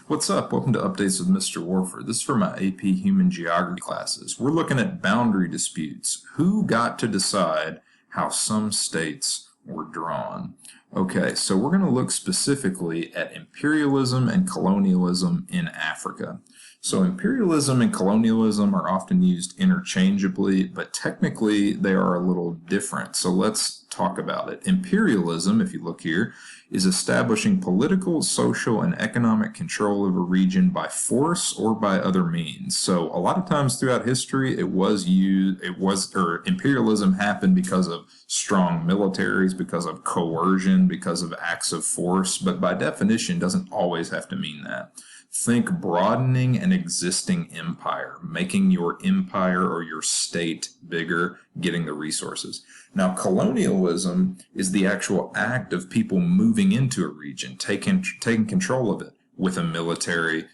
What's up? Welcome to Updates with Mr. Warford. This is for my AP Human Geography classes. We're looking at boundary disputes. Who got to decide how some states were drawn? Okay, so we're going to look specifically at imperialism and colonialism in Africa. So imperialism and colonialism are often used interchangeably, but technically they are a little different. So let's talk about it. Imperialism, if you look here, is establishing political, social, and economic control of a region by force or by other means. So a lot of times throughout history, imperialism happened because of strong militaries, because of coercion, because of acts of force, but by definition doesn't always have to mean that. Think broadening an existing empire, making your empire or your state bigger, getting the resources. Now, colonialism is the actual act of people moving into a region, taking control of it with a military,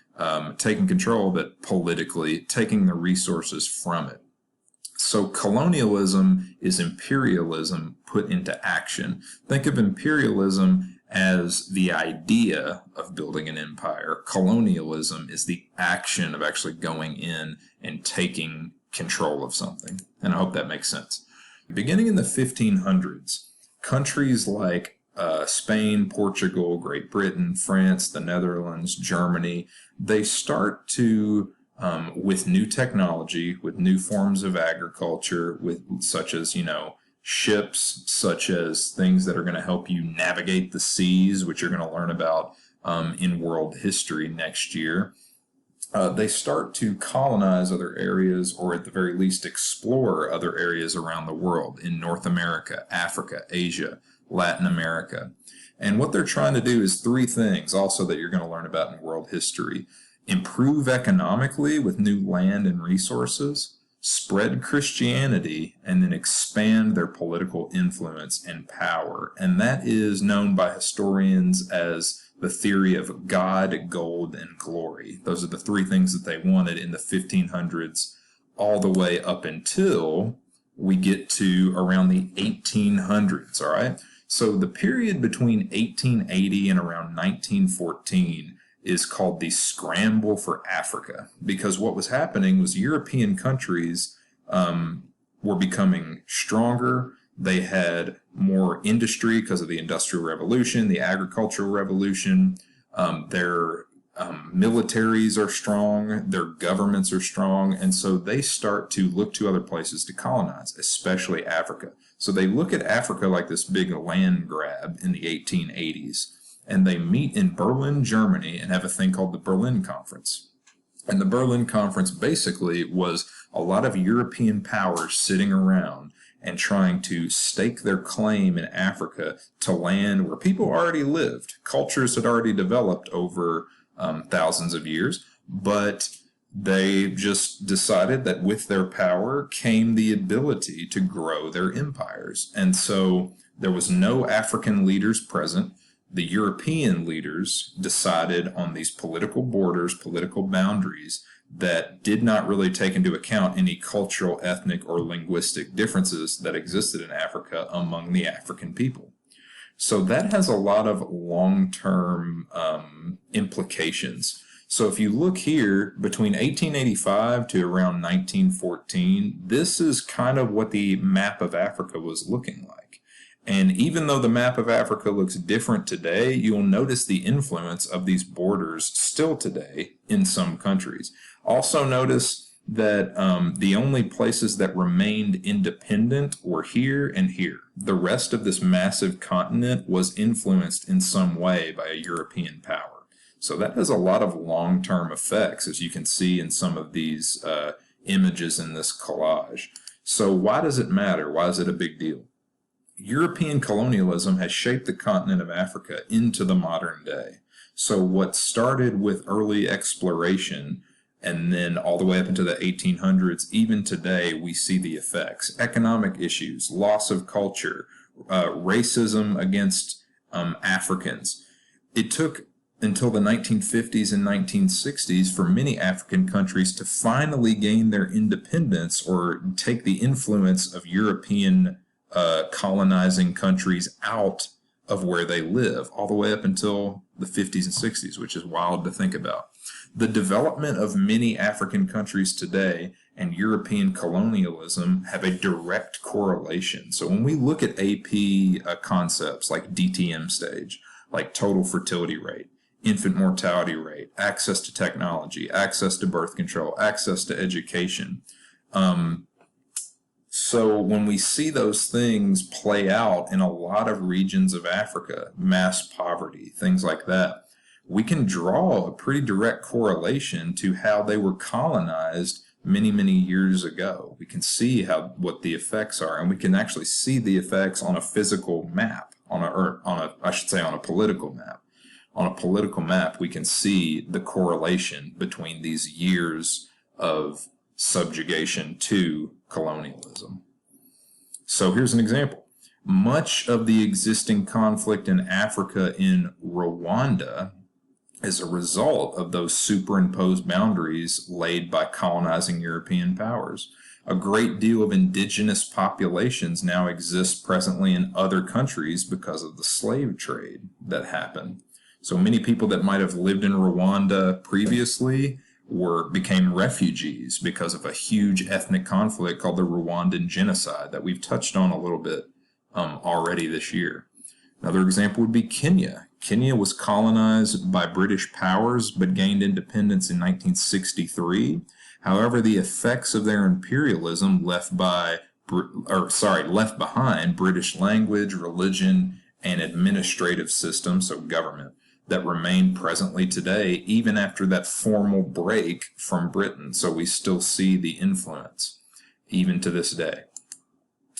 taking control of it politically, taking the resources from it. So colonialism is imperialism put into action. Think of imperialism as the idea of building an empire. Colonialism is the action of actually going in and taking control of something. And I hope that makes sense. Beginning in the 1500s, countries like Spain, Portugal, Great Britain, France, the Netherlands, Germany, they start to, with new technology, with new forms of agriculture, such as, ships, such as things that are going to help you navigate the seas, which you're going to learn about in world history next year. They start to colonize other areas, or at the very least explore other areas around the world in North America, Africa, Asia, Latin America. And what they're trying to do is three things also that you're going to learn about in world history. Improve economically with new land and resources, spread Christianity, and then expand their political influence and power. And that is known by historians as the theory of God, gold, and glory. Those are the three things that they wanted in the 1500s all the way up until we get to around the 1800s, all right? So the period between 1880 and around 1914 is called the Scramble for Africa, because what was happening was European countries were becoming stronger. They had more industry because of the Industrial Revolution, the Agricultural Revolution. Their militaries are strong, their governments are strong, and so they start to look to other places to colonize, especially Africa. So they look at Africa like this big land grab in the 1880s. And they meet in Berlin, Germany, and have a thing called the Berlin Conference. And the Berlin Conference basically was a lot of European powers sitting around and trying to stake their claim in Africa to land where people already lived. Cultures had already developed over thousands of years, but they just decided that with their power came the ability to grow their empires. And so there was no African leaders present. The European leaders decided on these political borders, political boundaries that did not really take into account any cultural, ethnic, or linguistic differences that existed in Africa among the African people. So that has a lot of long-term implications. So if you look here, between 1885 to around 1914, this is kind of what the map of Africa was looking like. And even though the map of Africa looks different today, you'll notice the influence of these borders still today in some countries. Also notice that the only places that remained independent were here and here. The rest of this massive continent was influenced in some way by a European power. So that has a lot of long-term effects, as you can see in some of these images in this collage. So why does it matter? Why is it a big deal? European colonialism has shaped the continent of Africa into the modern day. So what started with early exploration and then all the way up into the 1800s, even today, we see the effects. Economic issues, loss of culture, racism against Africans. It took until the 1950s and 1960s for many African countries to finally gain their independence or take the influence of European colonizing countries out of where they live, all the way up until the 50s and 60s, which is wild to think about. The development of many African countries today and European colonialism have a direct correlation. So when we look at AP concepts like DTM stage, like total fertility rate, infant mortality rate, access to technology, access to birth control, access to education. So when we see those things play out in a lot of regions of Africa, mass poverty, things like that, we can draw a pretty direct correlation to how they were colonized many, many years ago. We can see what the effects are, and we can actually see the effects on a physical map, on a political map. On a political map, we can see the correlation between these years of subjugation to colonialism. So here's an example. Much of the existing conflict in Africa in Rwanda is a result of those superimposed boundaries laid by colonizing European powers. A great deal of indigenous populations now exist presently in other countries because of the slave trade that happened. So many people that might have lived in Rwanda previously became refugees because of a huge ethnic conflict called the Rwandan genocide that we've touched on a little bit already this year. Another example would be Kenya. Kenya was colonized by British powers but gained independence in 1963. However, the effects of their imperialism left behind British language, religion, and administrative system, so government, that remain presently today, even after that formal break from Britain. So we still see the influence, even to this day.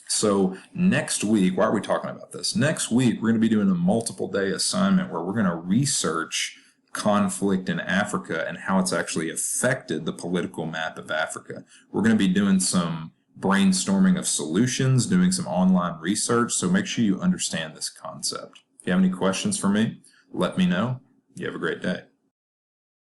So next week, why are we talking about this? Next week, we're going to be doing a multiple day assignment where we're going to research conflict in Africa and how it's actually affected the political map of Africa. We're going to be doing some brainstorming of solutions, doing some online research, so make sure you understand this concept. If you have any questions for me, let me know. You have a great day.